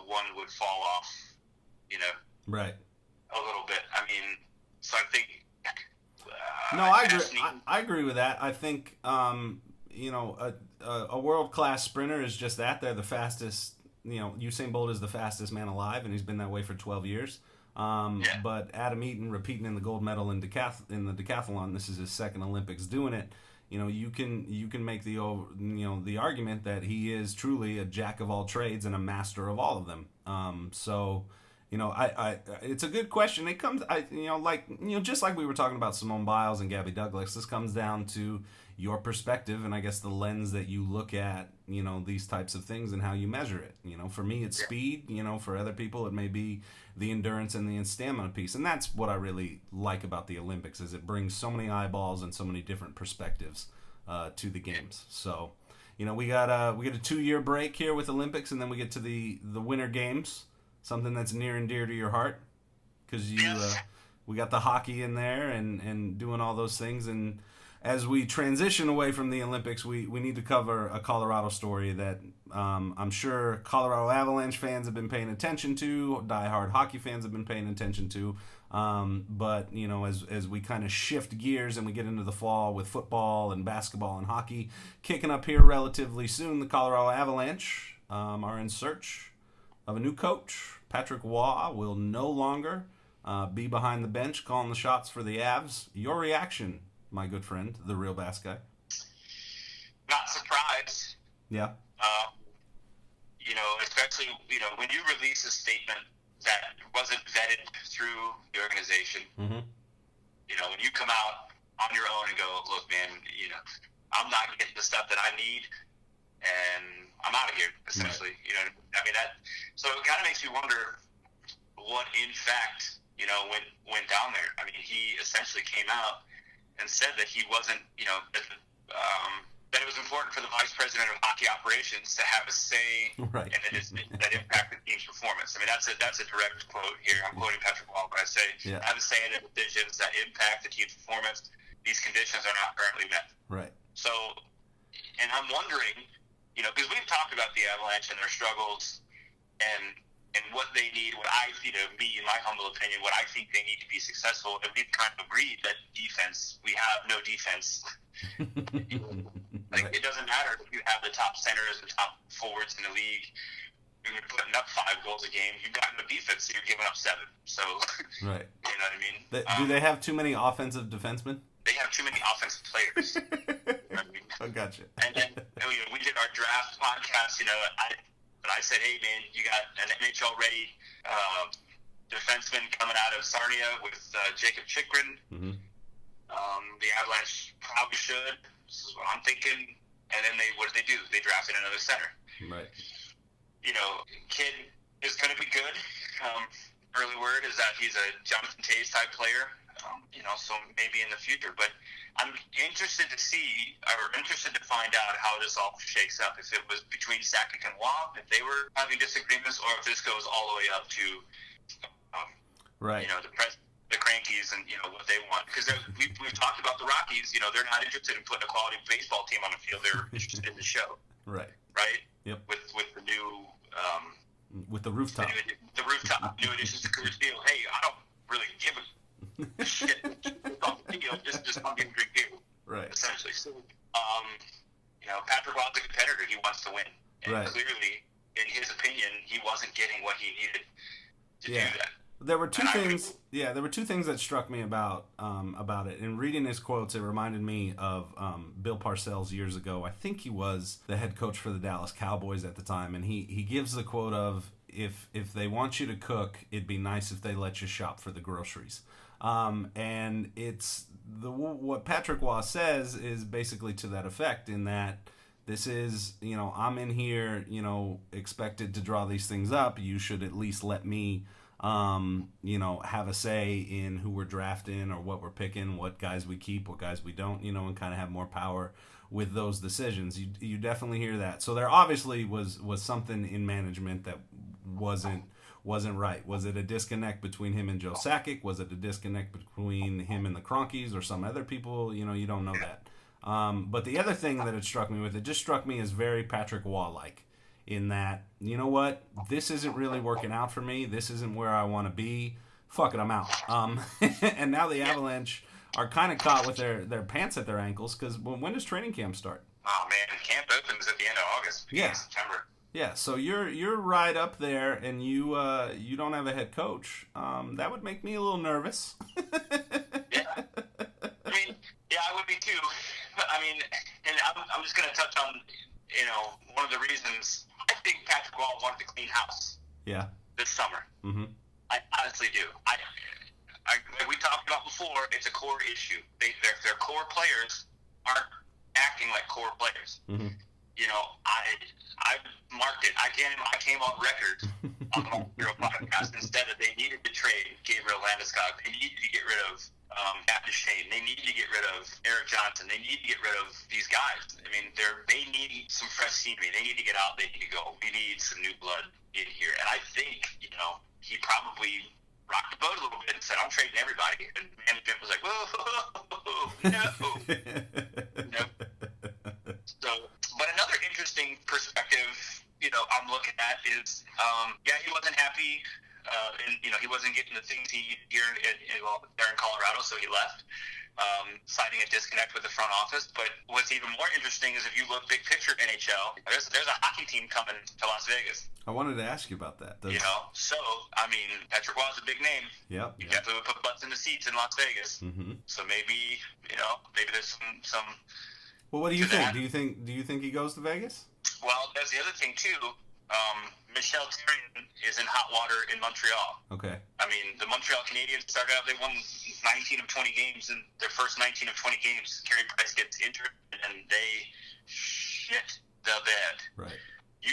one would fall off. Right. A little bit. I mean, so I think. No, I agree. I agree with that. I think a world-class sprinter is just that. They're the fastest. Usain Bolt is the fastest man alive, and he's been that way for 12 years. But Adam Eaton repeating in the gold medal in the decathlon. This is his second Olympics doing it. You can make the argument that he is truly a jack of all trades and a master of all of them. It's a good question. It comes, just like we were talking about Simone Biles and Gabby Douglas, this comes down to your perspective and I guess the lens that you look at, these types of things and how you measure it. For me, it's speed. For other people, it may be the endurance and the stamina piece. And that's what I really like about the Olympics is it brings so many eyeballs and so many different perspectives to the games. So, we got a 2-year break here with Olympics, and then we get to the Winter Games. Something that's near and dear to your heart, because we got the hockey in there and doing all those things, and as we transition away from the Olympics, we need to cover a Colorado story that I'm sure Colorado Avalanche fans have been paying attention to, diehard hockey fans have been paying attention to. But, as we kind of shift gears and we get into the fall with football and basketball and hockey kicking up here relatively soon, the Colorado Avalanche are in search of a new coach. Patrick Waugh will no longer be behind the bench calling the shots for the Avs. Your reaction, my good friend, the Real Bacskai? Not surprised. Yeah. Especially, when you release a statement that wasn't vetted through the organization, mm-hmm. When you come out on your own and go, look, man, I'm not getting the stuff that I need, and I'm out of here, essentially. Right. So it kind of makes me wonder what, in fact, went down there. I mean, he essentially came out and said that he wasn't, that it was important for the vice president of hockey operations to have a say right. in a decision that impacted the team's performance. I mean, that's a direct quote here. I'm quoting Patrick Waugh when I say, have a say in the decisions that impact the team's performance. These conditions are not currently met. Right. So, and I'm wondering, because we've talked about the Avalanche and their struggles and what they need, me, in my humble opinion, what I think they need to be successful. And we've kind of agreed that defense, we have no defense. It doesn't matter if you have the top centers and top forwards in the league. When you're putting up 5 goals a game, you've got no defense, so you're giving up 7. So, right. You know what I mean? Do they have too many offensive defensemen? They have too many offensive players. You know what I mean? I gotcha. And then we did our draft podcast. I said, hey man, you got an NHL ready defenseman coming out of Sarnia with Jacob Chikrin. Mm-hmm. The Avalanche probably should. This is what I'm thinking. And then what did they do? They drafted another center. Right. Kid is going to be good. Early word is that he's a Jonathan Toews type player. So maybe in the future. But I'm interested to find out how this all shakes up. If it was between Sakic and Waugh, if they were having disagreements, or if this goes all the way up to, right. The Crankies and what they want, because we've talked about the Rockies. They're not interested in putting a quality baseball team on the field. They're interested in the show. Right. Yep. With the new with the rooftop. New additions to Coors Field. Hey, I don't really give a shit off the field. Just come get and drink beer. Right. Essentially. So, Patrick Waugh's a competitor. He wants to win, and right. Clearly, in his opinion, he wasn't getting what he needed to do that. There were two things. There were two things that struck me about it. In reading his quotes, it reminded me of Bill Parcells years ago. I think he was the head coach for the Dallas Cowboys at the time, and he gives the quote of, "If they want you to cook, it'd be nice if they let you shop for the groceries." And it's what Patrick Waugh says is basically to that effect. In that this is, I'm in here, expected to draw these things up. You should at least let me. Have a say in who we're drafting or what we're picking, what guys we keep, what guys we don't, and kind of have more power with those decisions. You definitely hear that. So there obviously was something in management that wasn't right. Was it a disconnect between him and Joe Sakic? Was it a disconnect between him and the Cronkies or some other people? You don't know that. But the other thing that it struck me as very Patrick Waugh-like. In that, you know what, this isn't really working out for me. This isn't where I want to be. Fuck it, I'm out. And now the Avalanche are kind of caught with their pants at their ankles, because when does training camp start? Oh man, camp opens at the end of August. September. Yeah, so you're right up there, and you don't have a head coach. That would make me a little nervous. Yeah, I would be too. And I'm just gonna touch on one of the reasons. I think Patrick Waugh wanted to clean house. Yeah. This summer. Mm-hmm. I honestly do. Like we talked about before, it's a core issue. Their core players aren't acting like core players. Mm-hmm. I marked it. I came on record on the Hero podcast and said that they needed to trade Gabriel Landeskog. They needed to get rid of Matt Duchene. They need to get rid of Eric Johnson. They need to get rid of these guys. They need some fresh scenery. They need to get out. They need to go. We need some new blood in here. And I think, he probably rocked the boat a little bit and said, I'm trading everybody. And management was like, whoa, no. No. So, but another interesting perspective, I'm looking at is, he wasn't happy, and he wasn't getting the things he needed here there in Colorado, so he left, citing a disconnect with the front office. But what's even more interesting is if you look big picture NHL, there's a hockey team coming to Las Vegas. I wanted to ask you about that. So I mean, Patrick Waugh's a big name. Yep. You definitely would put butts in the seats in Las Vegas. Mm-hmm. So maybe there's some. Well, what do you think? Do you think he goes to Vegas? Well, that's the other thing too. Michel Therrien is in hot water in Montreal. Okay. I mean, the Montreal Canadiens started out, they won 19 of 20 games, and their first 19 of 20 games, Carey Price gets injured, and they shit the bed. Right. You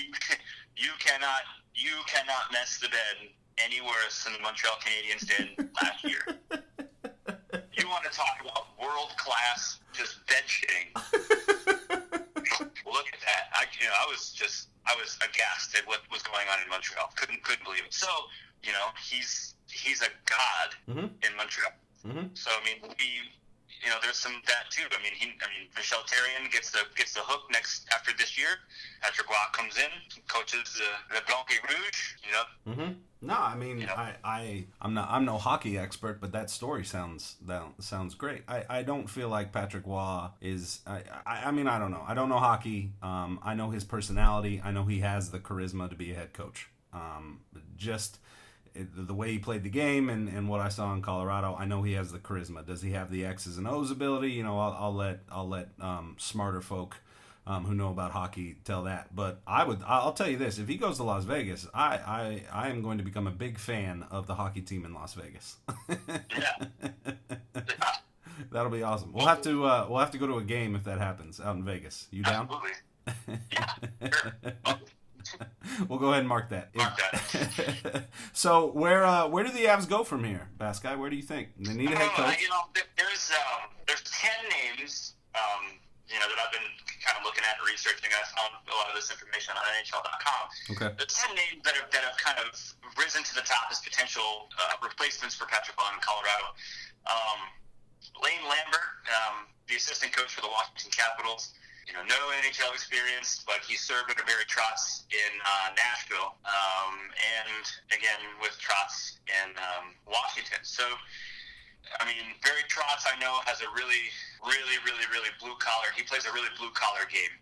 cannot mess the bed any worse than the Montreal Canadiens did last year. You want to talk about world-class just bed shitting. Look at that. I was aghast at what was going on in Montreal. Couldn't believe it. So, he's a god in Montreal. Mm-hmm. So, I mean, there's some that too. I mean, Michel Therrien gets the hook after this year. Patrick Roy comes in, coaches the Blanc et Rouge. Mm-hmm. No, I mean, I'm no hockey expert, but that story sounds great. I don't feel like Patrick Roy is. I mean, I don't know. I don't know hockey. I know his personality. I know he has the charisma to be a head coach. The way he played the game and what I saw in Colorado, I know he has the charisma. Does he have the X's and O's ability? I'll let smarter folk who know about hockey tell that. But I'll tell you this: if he goes to Las Vegas, I am going to become a big fan of the hockey team in Las Vegas. That'll be awesome. We'll have to go to a game if that happens out in Vegas. You down? Absolutely. Yeah. Sure. We'll go ahead and mark that. So where do the Avs go from here, Bacskai? Where do you think they need a head coach? There's 10 names that I've been kind of looking at and researching. I found a lot of this information on NHL.com. Okay. There's 10 names that have kind of risen to the top as potential replacements for Patrick Roy in Colorado. Lane Lambert, the assistant coach for the Washington Capitals. No NHL experience, but he served under Barry Trotz in Nashville, and again with Trotz in Washington. So, I mean, Barry Trotz, I know, has a really, really, really, really blue collar. He plays a really blue collar game,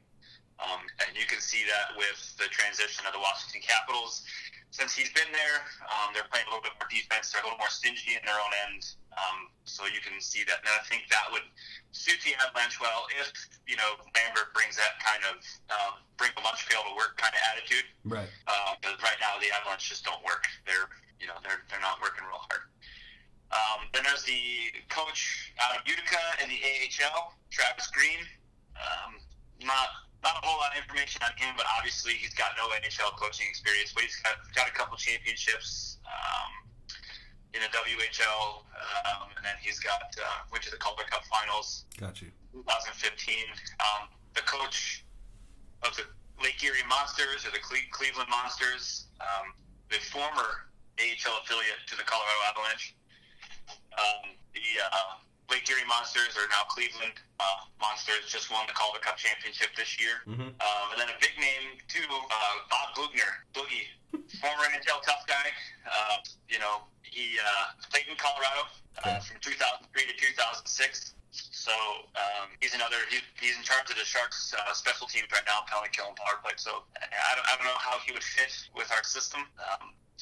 and you can see that with the transition of the Washington Capitals. Since he's been there, they're playing a little bit more defense. They're a little more stingy in their own end. So you can see that. And I think that would suit the Avalanche well if, Lambert brings that kind of bring the lunch pail to work kind of attitude. Right. Because right now the Avalanche just don't work. They're not working real hard. Then there's the coach out of Utica in the AHL, Travis Green. Not a whole lot of information on him, but obviously he's got no NHL coaching experience, but he's got a couple championships in the WHL, and then he's went to the Calder Cup Finals. Got you. 2015. The coach of the Lake Erie Monsters, or the Cleveland Monsters, the former AHL affiliate to the Colorado Avalanche. The Lake Erie Monsters are now Cleveland Monsters, just won the Calder Cup Championship this year. Mm-hmm. And then a big name, too, Bob Boogie, former NHL tough guy. He played in Colorado from 2003 to 2006. So he's in charge of the Sharks special teams right now, penalty kill and power play. So I don't know how he would fit with our system.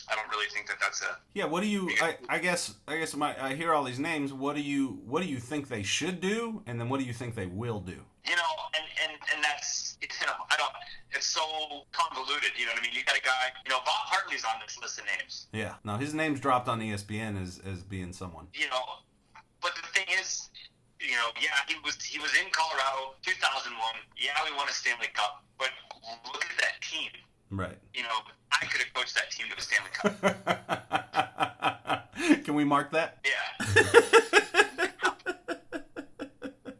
I don't really think that's a. Yeah. What do you? I guess I hear all these names. What do you think they should do, and then what do you think they will do? And that's I don't. It's so convoluted. You know what I mean? You got a guy. Bob Hartley's on this list of names. Yeah. No, his name's dropped on ESPN as being someone. But the thing is, he was in Colorado 2001. Yeah, we won a Stanley Cup, but look at that team. Right. I could have coached that team to a Stanley Cup. Can we mark that? Yeah.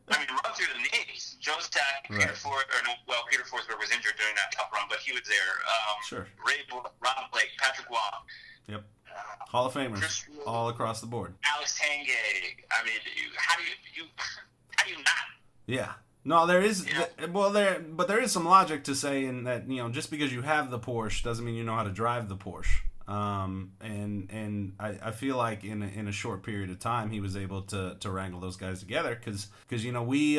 I mean, run through the names. Joe Stack, right. Peter Forsberg was injured during that cup run, but he was there. Sure. Ray Ron Blake, Patrick Roy. Yep. Hall of Famers all across the board. Alex Tanguay. I mean, how do you not? Yeah. No, there is. Yeah. But there is some logic to saying that, just because you have the Porsche doesn't mean you know how to drive the Porsche. And I feel like in a short period of time he was able to wrangle those guys together because we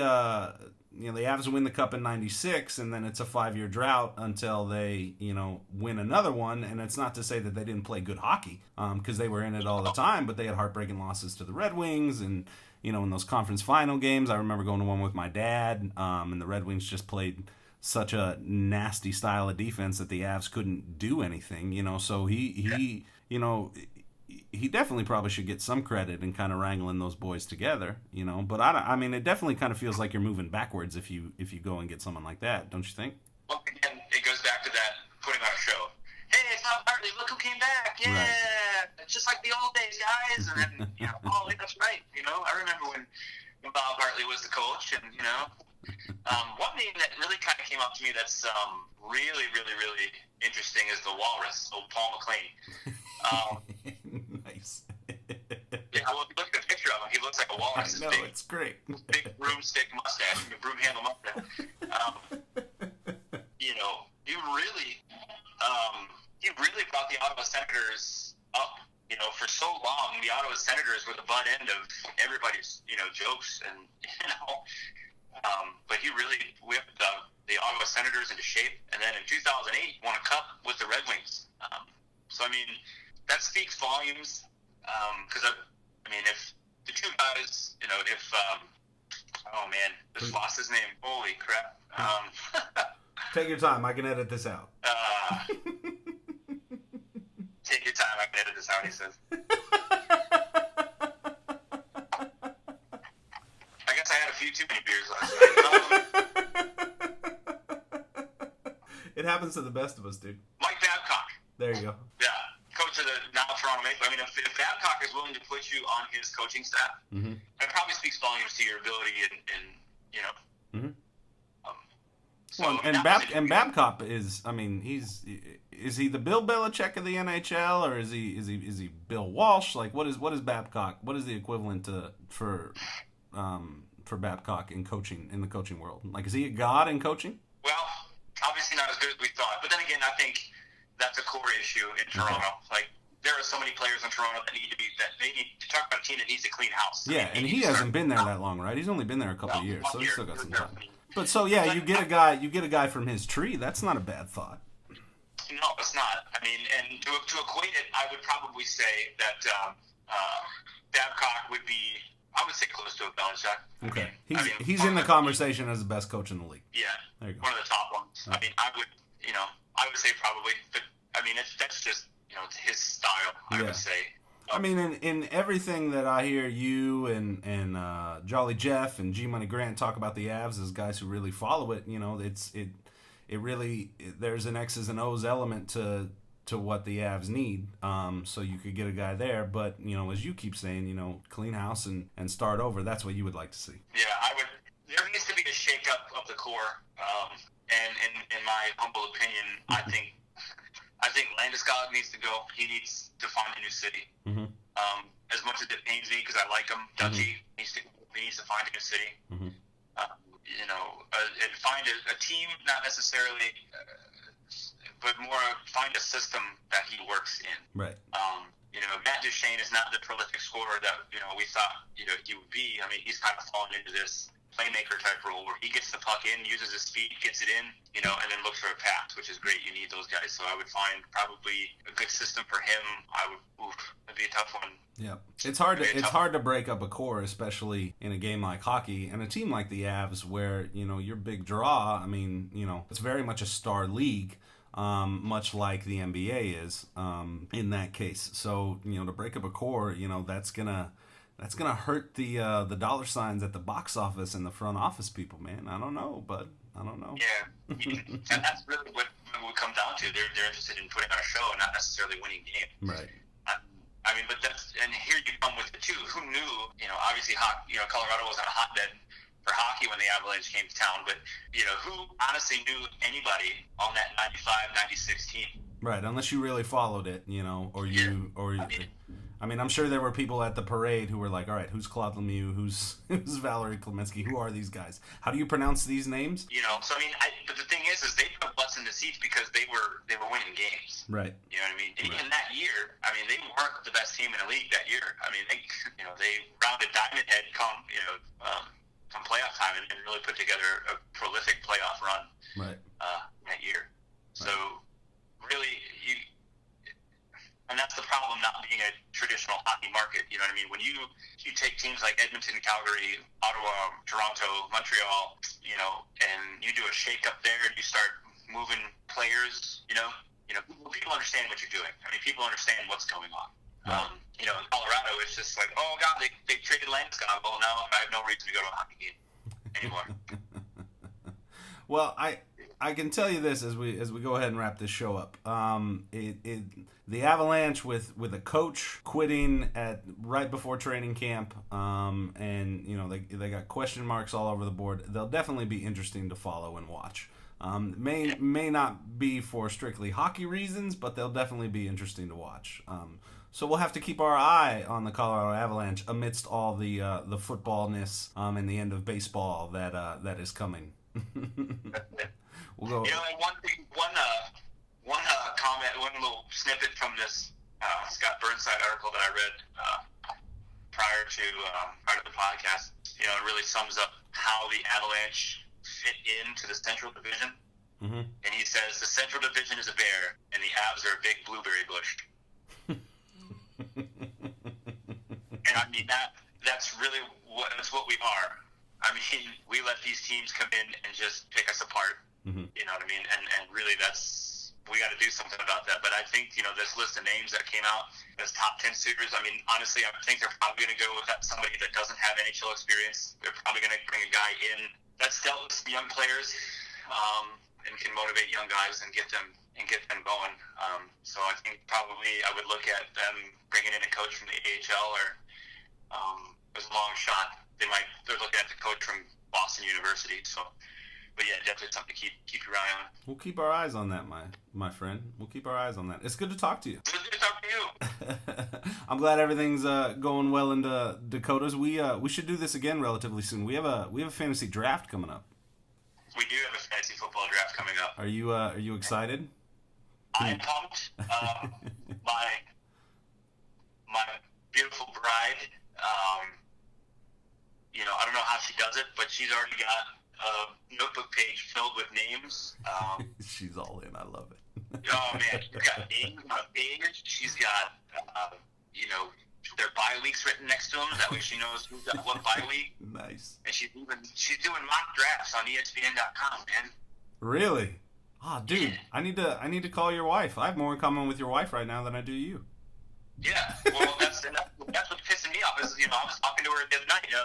the Avs win the Cup in '96 and then it's a 5-year drought until they win another one, and it's not to say that they didn't play good hockey because they were in it all the time, but they had heartbreaking losses to the Red Wings and in those conference final games. I remember going to one with my dad, and the Red Wings just played such a nasty style of defense that the Avs couldn't do anything, so he definitely probably should get some credit in kind of wrangling those boys together, but I mean, it definitely kind of feels like you're moving backwards if you go and get someone like that, don't you think? Well, again, it goes back to that putting on a show. Hey, it's not Hartley, look who came back. Yeah, right. It's just like the old days, guys. And then, oh, that's right. I remember when Bob Hartley was the coach, and, one name that really kind of came up to me that's really, really, really interesting is the Walrus, old Paul McLean. Nice. Yeah, well, if you look at the picture of him, he looks like a walrus. I know, it's great. Big broomstick mustache, broom handle mustache. He really brought the Ottawa Senators up. For so long, the Ottawa Senators were the butt end of everybody's, jokes, and but he really whipped the Ottawa Senators into shape. And then in 2008, won a cup with the Red Wings. So I mean, that speaks volumes. Because I mean, if the two guys, oh man, just lost his name. Holy crap. Take your time. I can edit this out. Take your time. I can edit this out, he says. I guess I had a few too many beers last night. It happens to the best of us, dude. Mike Babcock. There you go. Yeah. Coach of the now Toronto Maple. I mean, if Babcock is willing to put you on his coaching staff, that probably speaks volumes to your ability and well, and Babcock is, I mean, is he the Bill Belichick of the NHL, or is he Bill Walsh? Like, what is Babcock? What is the equivalent for Babcock in coaching, in the coaching world? Like, is he a god in coaching? Well, obviously not as good as we thought. But then again, I think that's a core issue in Toronto. Okay. Like, there are so many players in Toronto that they need to talk about a team that needs to clean house. Yeah, and he hasn't been there that long, right? He's only been there a couple of years, so he's still got some time. But so yeah, you get a guy from his tree. That's not a bad thought. No, it's not. I mean, and to equate it, I would probably say that Babcock would be, I would say, close to a Belichick. Okay, he's in the conversation as the best coach in the league. Yeah, there you go. One of the top ones. I mean, I would say probably, but I mean, that's just it's his style. I would say. I mean, in everything that I hear you and Jolly Jeff and G Money Grant talk about the Avs as guys who really follow it, it really there's an X's and O's element to what the Avs need. So you could get a guy there, but as you keep saying, clean house and start over. That's what you would like to see. Yeah, I would. There needs to be a shakeup of the core, and in my humble opinion, I think Landeskog needs to go. He needs to find a new city. Mm-hmm. As much as it pains me because I like him, Dutchy needs to find a new city. Mm-hmm. And find a team, not necessarily, but more find a system that he works in. Right. Matt Duchene is not the prolific scorer that we thought he would be. I mean, he's kind of fallen into this playmaker type role where he gets the puck in, uses his speed, gets it in, and then looks for a pass, which is great. You need those guys. So I would find probably a good system for him. It'd be a tough one. Yeah, it's hard to break up a core, especially in a game like hockey and a team like the Avs, where your big draw. I mean, it's very much a star league. Much like the NBA is in that case. So to break up a core, that's gonna hurt the dollar signs at the box office and the front office people, man. I don't know. Yeah, and that's really what it would come down to. They're interested in putting on a show and not necessarily winning games. Right. I mean, but and here you come with it too. Who knew? Obviously, Colorado was on a hotbed for hockey when the Avalanche came to town, but who honestly knew anybody on that 95-96 team? Right, unless you really followed it, or you I mean, I'm sure there were people at the parade who were like, all right, who's Claude Lemieux? Who's Valerie Kleminski? Who are these guys? How do you pronounce these names? So I mean, but the thing is they put butts in the seats because they were winning games. Right. You know what I mean? And right. even that year, I mean, they weren't the best team in the league that year. I mean, they rounded Diamond Head come playoff time and really put together a prolific playoff run. Right. That year. Right. So really, and that's the problem not being a traditional hockey market. You know what I mean? When you take teams like Edmonton, Calgary, Ottawa, Toronto, Montreal, and you do a shake up there and you start moving players, people understand what you're doing. I mean, people understand what's going on. Right. In Colorado, it's just like, oh God, they traded Landeskog. Well, now I have no reason to go to a hockey game anymore. Well, I can tell you this as we go ahead and wrap this show up. The Avalanche with a coach quitting right before training camp, and they got question marks all over the board. They'll definitely be interesting to follow and watch. May not be for strictly hockey reasons, but they'll definitely be interesting to watch. So we'll have to keep our eye on the Colorado Avalanche amidst all the footballness and the end of baseball that is coming. We'll go. One comment, one little snippet from this Scott Burnside article that I read prior to the podcast. It really sums up how the Avalanche fit into the Central Division. Mm-hmm. And he says the Central Division is a bear, and the Avs are a big blueberry bush. And I mean that's really what we are. I mean, we let these teams come in and just pick us apart. Mm-hmm. You know what I mean? And really, we got to do something about that. But I think this list of names that came out as top 10 suitors. I mean, honestly, I think they're probably going to go with somebody that doesn't have NHL experience. They're probably going to bring a guy in that's dealt with some young players and can motivate young guys and get them going. So I think probably I would look at them bringing in a coach from the AHL or as a long shot. They're looking at the coach from Boston University. So, but yeah, definitely something to keep your eye on. We'll keep our eyes on that, my friend. We'll keep our eyes on that. It's good to talk to you. It's good to talk to you. I'm glad everything's going well in the Dakotas. We should do this again relatively soon. We have a fantasy draft coming up. We do have a fantasy football draft coming up. Are you excited? I am pumped. My beautiful bride. I don't know how she does it, but she's already got a notebook page filled with names. She's all in. I love it. Oh man, she's got names on a page. She's got their bye weeks written next to them. That way she knows who's got what bye week. Nice. And she's doing mock drafts on ESPN.com, man. Really? Oh, dude, yeah. I need to call your wife. I have more in common with your wife right now than I do you. Yeah, well, that's what's pissing me off. Is I was talking to her the other night. I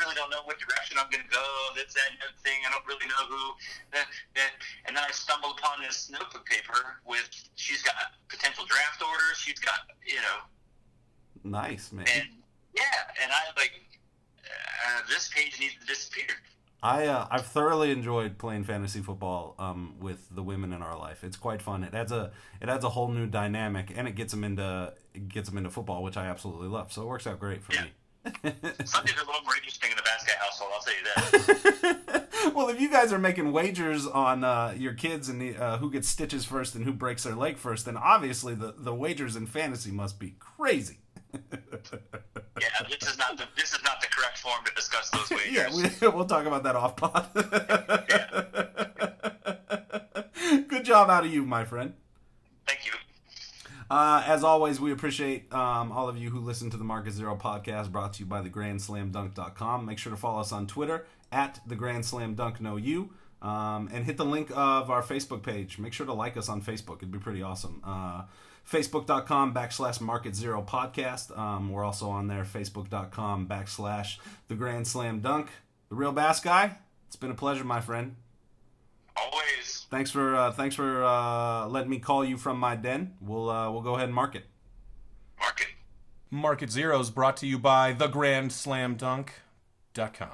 really don't know what direction I'm going to go. This, that, and the other thing. I don't really know who. And then I stumbled upon this notebook paper with. She's got potential draft orders. She's got Nice, man. And I this page needs to disappear. I've thoroughly enjoyed playing fantasy football with the women in our life. It's quite fun. It adds a whole new dynamic, and it gets them into football, which I absolutely love. So it works out great for me. Sundays are a little more interesting in the Bacskai household. I'll tell you that. Well, if you guys are making wagers on your kids and who gets stitches first and who breaks their leg first, then obviously the wagers in fantasy must be crazy. Yeah, this is not the correct forum to discuss those wagers. Yeah, we'll talk about that off pod. Yeah. Good job out of you, my friend. Thank you. As always, we appreciate all of you who listen to the Market Zero podcast, brought to you by theGrandSlamDunk.com. Make sure to follow us on Twitter at TheGrandSlamDunkKnowYou. And hit the link of our Facebook page. Make sure to like us on Facebook. It'd be pretty awesome. Facebook.com/Market Zero podcast. We're also on there. Facebook.com/The Grand Slam Dunk. The Real Bacskai. It's been a pleasure, my friend. Always. Thanks for letting me call you from my den. We'll go ahead and mark it. Market. Market Zero is brought to you by TheGrandSlamDunk.com.